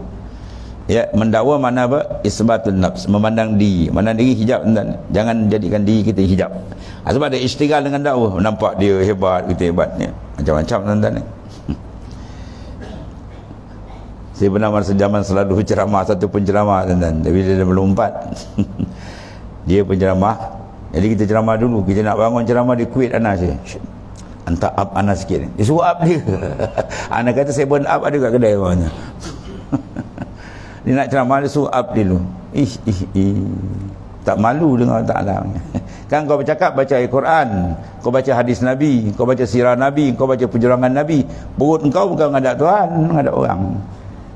Ya, mendakwa mana apa? Isbatun nafs, memandang diri. Memandang diri hijab, jangan jadikan diri kita hijab. Sebab ada istighal dengan dakwah, nampak dia hebat, kita hebatnya. Macam-macam tuan-tuan. Saya pernah masa zaman selalu ceramah satu penceramah tuan-tuan. Tapi dia dah melompat. Dia penceramah. Jadi kita ceramah dulu. Kita nak bangun ceramah, dia quit Ana saya. Hantar up Ana sikit. Dia suruh up dia. Ana kata saya burn up ada kat kedai bawahnya. Dia nak ceramah, dia suruh up dia dulu. Tak malu dengan Allah Ta'ala. Kan kau bercakap, baca ayat Quran, kau baca hadis Nabi, kau baca sirah Nabi, kau baca penjerangan Nabi. Perut kau bukan menghadap Tuhan, menghadap orang.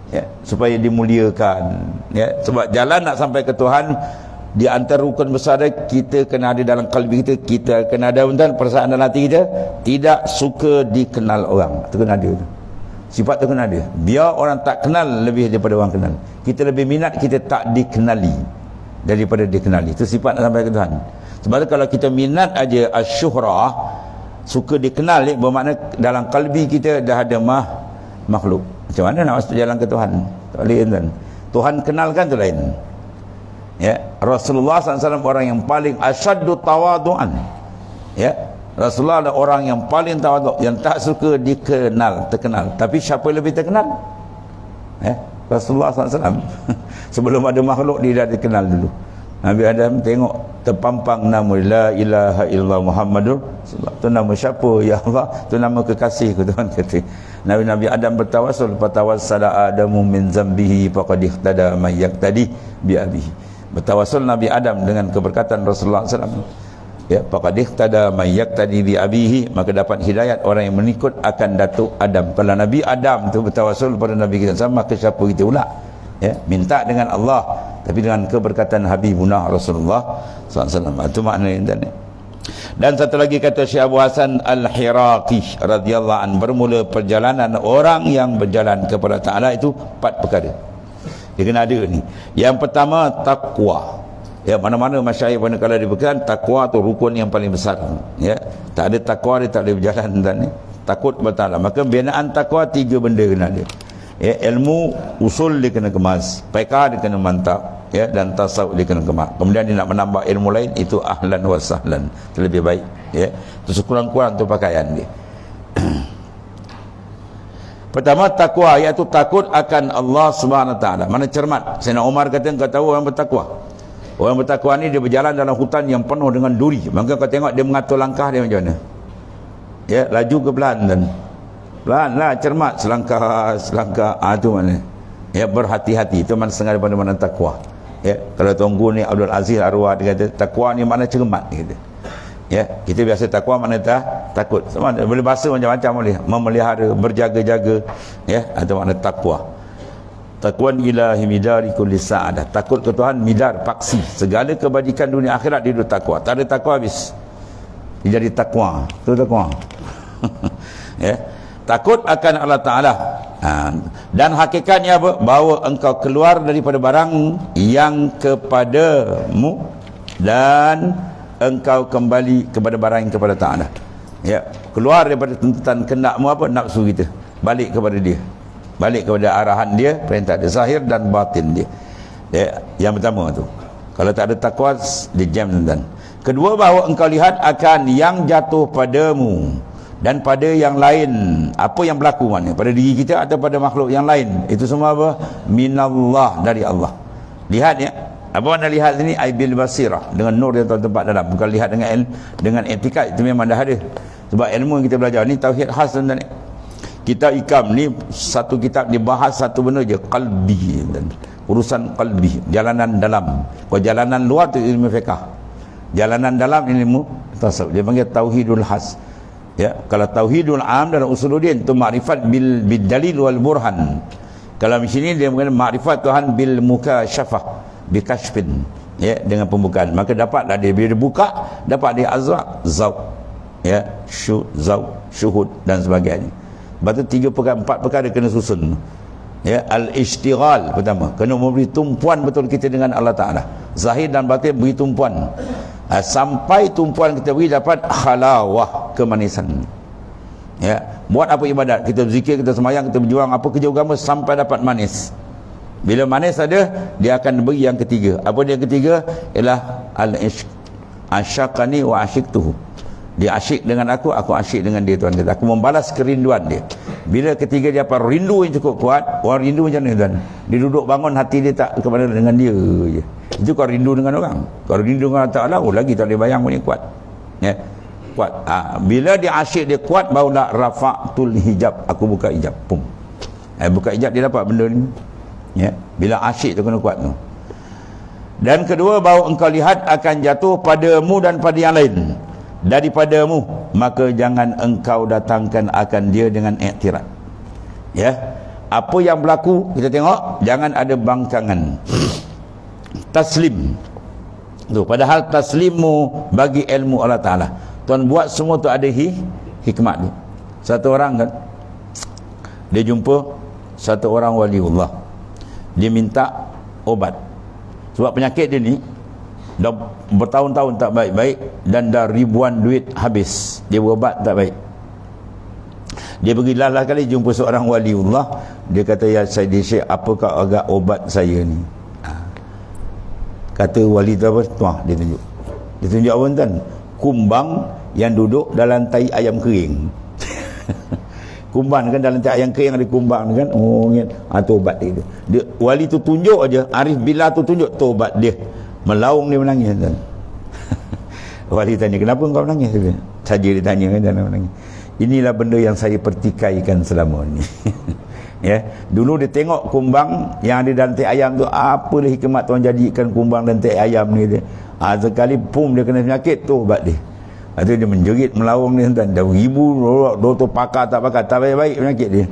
Ya, supaya dimuliakan. Ya, sebab jalan nak sampai ke Tuhan, di antara rukun besar dia, kita kena ada dalam kalbi kita, kita kena ada perasaan dalam hati kita, tidak suka dikenal orang. Itu kena ada. Sifat tu kena ada. Biar orang tak kenal lebih daripada orang kenal. Kita lebih minat kita tak dikenali daripada dikenali. Itu sifat nak sampai ke Tuhan. Sebab tu kalau kita minat aja asyuhrah, suka dikenal, bermakna dalam kalbi kita dah ada makhluk. Macam mana nak masuk jalan ke Tuhan? Tak boleh kan? Tuhan kenalkan tu lain. Ya, Rasulullah SAW orang yang paling asyaddu tawadu'an. Ya, Rasulullah adalah orang yang paling tawadu', yang tak suka terkenal. Tapi siapa lebih terkenal? Ya, Rasulullah SAW. Sebelum ada makhluk, dia dah dikenal dulu. Nabi Adam tengok terpampang nama la ilaha illallah Muhammadur Rasulullah. Tu nama siapa? Ya Allah, tu nama kekasih ku, Tuhan kata. Nabi Adam bertawasul, fatawassala Adamu min zambihi faqad ihtada may yaqtadi bi abihi. Bertawasul Nabi Adam dengan keberkatan Rasulullah SAW. Ya, faqad ihtada may yaqtadi bi abihi, maka dapat hidayat orang yang mengikut akan datuk Adam. Kalau Nabi Adam tu bertawasul pada Nabi kita sama, maka siapa kita pula? Ya, minta dengan Allah tapi dengan keberkatan Habibuna Rasulullah SAW. Itu maknanya. Dan satu lagi kata Syekh Abu Hasan Al-Hiraqi radhiyallahu anhu, bermula perjalanan orang yang berjalan kepada Ta'ala itu 4 perkara. Dia kena ada ni. Yang pertama, takwa. Ya, mana-mana masyayikh pun kalau diberikan takwa tu rukun yang paling besar. Ya, tak ada takwa dia tak boleh berjalan dan ni. Takut kepada Allah. Maka binaan takwa 3 benda kena ada. Ya, ilmu usul dia kena kemas, fiqh dia kena mantap, ya, dan tasawuf dia kena kemas. Kemudian dia nak menambah ilmu lain, itu ahlan wa sahlan, itu lebih baik. Ya, itu sekurang-kurang tu pakaian dia. Pertama takwa, iaitu takut akan Allah Subhanahu Wa Taala. Mana cermat. Sayyidina Umar kata, kau tahu orang bertakwa. Orang bertakwa ni dia berjalan dalam hutan yang penuh dengan duri. Maka kau tengok dia mengatur langkah dia macam mana. Ya, laju ke pelan dan pelan lah, cermat, selangkah tu mana. Ya, berhati-hati. Itu mana setengah daripada mana takwa. Ya, kalau Tuanku ni Abdul Aziz Arwah dia kata takwa ni mana cermat dia kata. Ya, kita biasa takwa mana takut. Sama boleh bahasa macam-macam, boleh memelihara, berjaga-jaga, ya, atau makna takwa. Taqwan ilahi midari kulli sa'adah. Takut ke Tuhan midar, paksi segala kebajikan dunia akhirat dia duduk takwa. Tak ada takwa habis. Dia jadi takwa. Itu takwa. Ya. Takut akan Allah Ta'ala. Dan hakikatnya apa? Bahawa engkau keluar daripada barang yang kepadamu dan engkau kembali kepada barang yang kepada Ta'ala. Ya, keluar daripada tuntutan kendakmu apa? Nafsu kita. Balik kepada dia. Balik kepada arahan dia, perintah dia, zahir dan batin dia. Ya, yang pertama tu. Kalau tak ada takwa, dia jam tuan. Kedua, bahawa engkau lihat akan yang jatuh padamu dan pada yang lain. Apa yang berlaku mana? Pada diri kita atau pada makhluk yang lain. Itu semua apa? Minallah, dari Allah. Lihat ya. Apa mana lihat sini? Aibil basirah. Dengan nur yang tempat dalam. Bukan lihat dengan etikad. Itu memang dah ada. Sebab ilmu yang kita belajar ni tauhid khas tuan. Kitab Ikam ni satu kitab dibahas satu benda je, qalbi, dan urusan qalbi, jalanan dalam. Kalau jalanan luar tu ilmu fiqh. Jalanan dalam ilmu tasawuf. Dia panggil tauhidul khas. Ya, kalau tauhidul am dalam usuluddin itu makrifat bil dalil wal burhan. Kalau di sini dia mengenai makrifat Tuhan bil mukasyafah, bi kashfin. ya, dengan pembukaan, maka dapatlah dia, bila dia buka dapat dia azraq, zauq, ya, zauq, syuhud dan sebagainya. Lepas tu 3 perkara, 4 perkara kena susun, ya. Al-ishtighal pertama, kena memberi tumpuan betul kita dengan Allah Ta'ala, zahir dan batin beri tumpuan, sampai tumpuan kita beri dapat halawah, kemanisan, ya. Buat apa ibadat, kita berzikir, kita sembahyang, kita berjuang apa kerja agama sampai dapat manis. Bila manis ada, dia akan beri yang ketiga. Apa dia yang ketiga? Ialah al-ishq, asyaqani wa asyiktuhu. Dia asyik dengan aku asyik dengan dia, Tuhan kata. Aku membalas kerinduan dia. Bila ketiga dia apa? Rindu yang cukup kuat. Orang rindu macam mana, Tuhan? Dia duduk bangun, hati dia tak kepada dengan dia je. Itu kau rindu dengan orang. Kalau rindu dengan Allah Ta'ala, lagi tak boleh bayang punya kuat, ya, kuat. Bila dia asyik, dia kuat, barulah rafa'tul hijab, aku buka hijab, pum. Buka hijab, dia dapat benda ni, ya. Bila asyik tu kena kuat tu. Dan kedua, bahawa engkau lihat akan jatuh padamu dan pada yang lain daripadamu, maka jangan engkau datangkan akan dia dengan iktiraf, ya. Apa yang berlaku kita tengok, jangan ada bangkangan. Taslim tu, padahal taslimmu bagi ilmu Allah Ta'ala. Tuan buat semua tu ada hikmat tu. Satu orang kan, dia jumpa satu orang waliullah, dia minta obat sebab penyakit dia ni dah bertahun-tahun tak baik-baik dan dah ribuan duit habis, dia berubat tak baik. Dia pergi lah kali jumpa seorang waliullah, dia kata, ya Sayyidi Syekh, apakah agak obat saya ni? Kata wali tu apa? Tuah, dia tunjuk apa, tuan? Kumbang yang duduk dalam tai ayam kering. Kumbang kan, dalam tai ayam kering ada kumbang kan, oh ingat, tu obat dia. Wali tu tunjuk aja, Arif Billah tu tunjuk, tu obat dia. Melaung dia menangis, tuan. Wali tanya, kenapa kau menangis? Saja dia tanya kan, jangan menangis. Inilah benda yang saya pertikaikan selama ni. Ya, dulu dia tengok kumbang yang ada dalam tai ayam tu, apalah hikmat Tuhan jadikan kumbang dan tai ayam ni dia. Sekali pum dia kena penyakit, tu obat dia. Lepas tu dia menjerit melaung ni, tuan. Dah ribu doktor pakar tak baik-baik penyakit dia.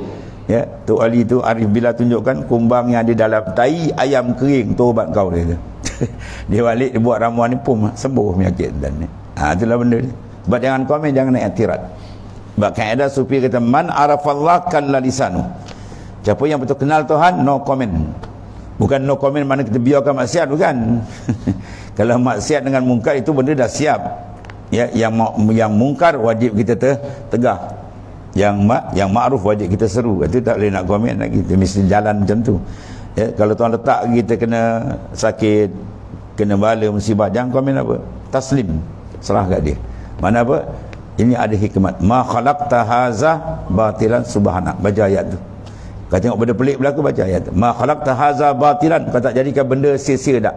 Ya, tu Ali tu Arif Billah tunjukkan kumbang yang ada dalam tai ayam kering, tu obat kau dia. Dia balik, dia buat ramuan ni, pum sembuh penyakit, tuan. Itulah benda ni. Sebab jangan komen, jangan nak iktiraf. Sebab kaedah sufi kata, man arafallah kalla lisanu. Siapa yang betul kenal Tuhan, no comment. Bukan no comment mana kita biarkan maksiat, bukan. Kalau maksiat dengan mungkar itu benda dah siap, ya. Yang mungkar wajib kita tegah, yang ma'ruf wajib kita seru. Itu tak boleh nak komen lagi, kita mesti jalan macam tu, ya. Kalau Tuhan letak kita kena sakit, kena bala, musibah, jangan komen apa, taslim, serah kat dia. Mana apa, ini ada hikmat. Ma khalaqta haza batilan subhanak. Baca ayat tu. Kau tengok benda pelik berlaku, baca ayat tu. Ma khalaqta haza batilan. Kau tak jadikan benda sia-sia dak.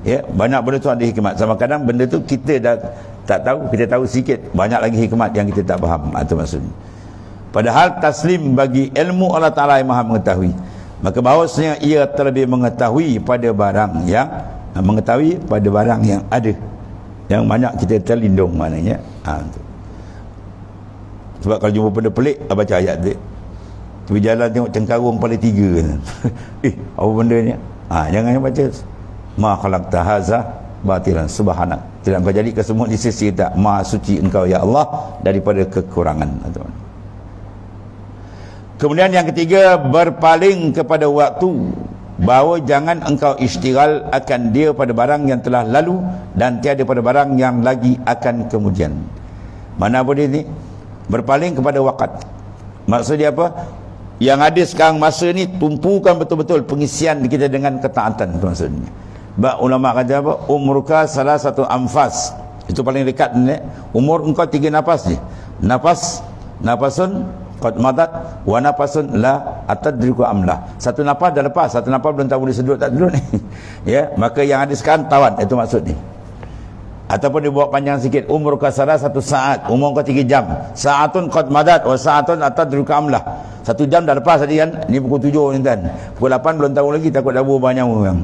Ya, banyak benda tu ada hikmat. Sama kadang benda tu kita dah tak tahu, kita tahu sikit, banyak lagi hikmat yang kita tak faham. Itu maksudnya. Padahal taslim bagi ilmu Allah Ta'ala yang Maha mengetahui. Maka bahawasanya ia terlebih mengetahui pada barang yang ada, yang banyak kita terlindung maknanya. Sebab kalau jumpa benda pelik, baca ayat dia. Tapi jalan tengok cengkarung kepala 3. Apa benda ni? Jangan baca ma khalaqta haza batilan subhanak. Tidak kau jadikan semua di sisi tak. Maha suci engkau ya Allah daripada kekurangan. Kemudian yang ketiga, berpaling kepada waktu. Bahawa jangan engkau istighal akan dia pada barang yang telah lalu dan tiada pada barang yang lagi akan kemudian. Mana apa dia ni? Berpaling kepada wakat. Maksudnya apa? Yang ada sekarang masa ni, tumpukan betul-betul pengisian kita dengan ketaatan, itu maksudnya. Sebab ulama kata apa? Umruka salah satu anfas. Itu paling dekat ni. Umur engkau 3 nafas ni. Nafasun qad madat wa nafasun la atadriku amla. Satu nafas dah lepas, satu nafas belum tahu boleh sedut tak sedut ni. Ya, maka yang ada sekarang tawan, itu maksud ni. Ataupun dia buat panjang sikit, umur kasara 1 saat, umur kau 3 jam. Saatun qad madat wa saatun atadriku amla. 1 jam dah lepas tadi kan. Ni pukul 7 ni kan. Pukul 8 belum tahu lagi, takut dah berubah nyawa kan.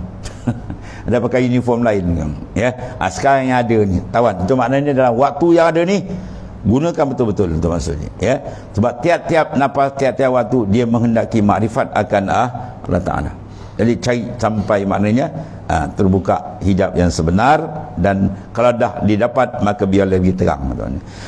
Ada pakai uniform lain kan. Ya, sekarang yang ada ni tawan. Itu maknanya dalam waktu yang ada ni gunakan betul-betul, itu maksudnya, ya. Sebab tiap-tiap nafas, tiap-tiap waktu dia menghendaki makrifat akan Allah Ta'ala. Jadi cari sampai maknanya terbuka hijab yang sebenar, dan kalau dah didapat maka biar lebih terang.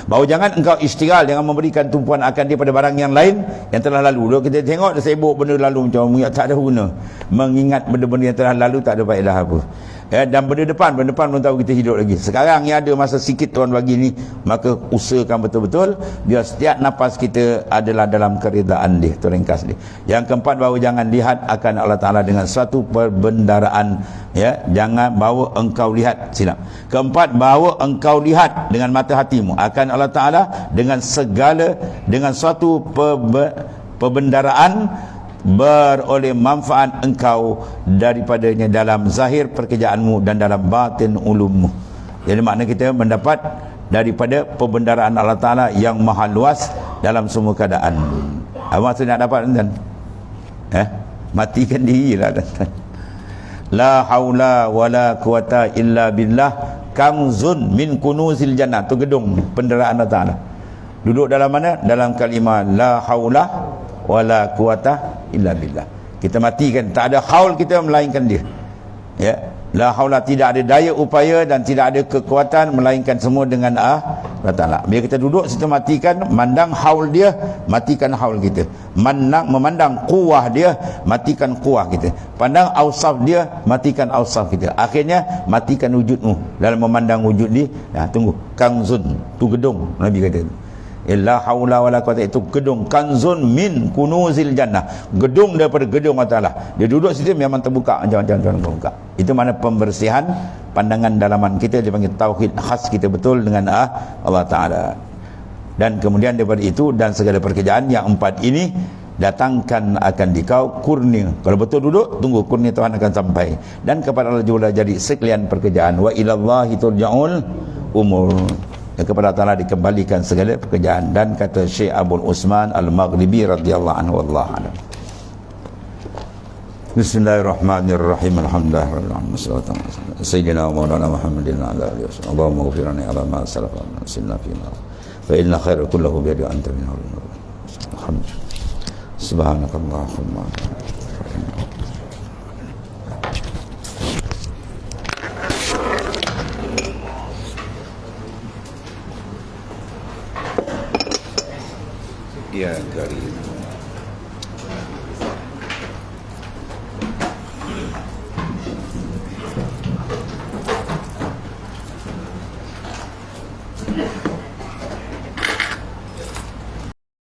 Bahawa jangan engkau istighal dengan memberikan tumpuan akan dia pada barang yang lain yang telah lalu. Kalau kita tengok dia sibuk benda lalu macam tak ada guna. Mengingat benda-benda yang telah lalu tak ada faedah apa. Ya, dan benda depan belum tahu kita hidup lagi. Sekarang yang ada masa sikit Tuhan bagi ni, maka usahakan betul-betul biar setiap nafas kita adalah dalam keridaan dia. Itu ringkas dia. Yang keempat, bahawa jangan lihat akan Allah Ta'ala dengan suatu perbendaraan, ya, jangan bahawa engkau lihat silap. Keempat, bahawa engkau lihat dengan mata hatimu akan Allah Ta'ala dengan suatu perbendaraan beroleh manfaat engkau daripadanya dalam zahir pekerjaanmu dan dalam batin ulummu. Jadi makna kita mendapat daripada perbendaraan Allah Ta'ala yang maha luas dalam semua keadaan. Apa maksud nak dapat tuan? Matikan diri lah tuan. La haula wala quwata illa billah kanzun min kunuzil jannah. Tu gedung penderaan Allah Ta'ala. Duduk dalam mana? Dalam kalimah la haula wala quwata illa billah. Kita matikan, tak ada haul kita melainkan dia. Ya, la haula, tidak ada daya upaya dan tidak ada kekuatan melainkan semua dengan Allah Ta'ala. Biar kita duduk situ, matikan, mandang haul dia, matikan haul kita. Memandang kuah dia, matikan kuah kita. Pandang awsaf dia, matikan awsaf kita. Akhirnya matikan wujudmu dalam memandang wujud dia. Tunggu, kanzun, tu gedung Nabi kata. La haula wala quwata, itu gedung kanzun min kunuzil jannah, gedung daripada gedung Allah Ta'ala. Dia duduk situ memang terbuka macam-macam terbuka. Itu mana pembersihan pandangan dalaman kita, dipanggil tauhid khas kita betul dengan Allah Ta'ala. Dan kemudian daripada itu dan segala pekerjaan yang empat ini datangkan akan dikau kurnia. Kalau betul duduk, tunggu kurnia Tuhan akan sampai. Dan kepada Allah juga jadi sekalian pekerjaan. Wa ilallahi turja'ul umur. Kepada Allah Ta'ala dikembalikan segala pekerjaan. Dan kata Syekh Abul Usman Al-Maghribi radhiyallahu anhu, wallahu a'lam. Bismillahirrahmanirrahim. Alhamdulillahirrahmanirrahim. Sayyidina wa maulana Muhammadin ala alihi wa sallam. Allahumma ghfirni ala ma salafa wa sinna fina fa inna khaira kullahu bi yadi anta min alhamdulillah. Subhanakallahumma ya karim.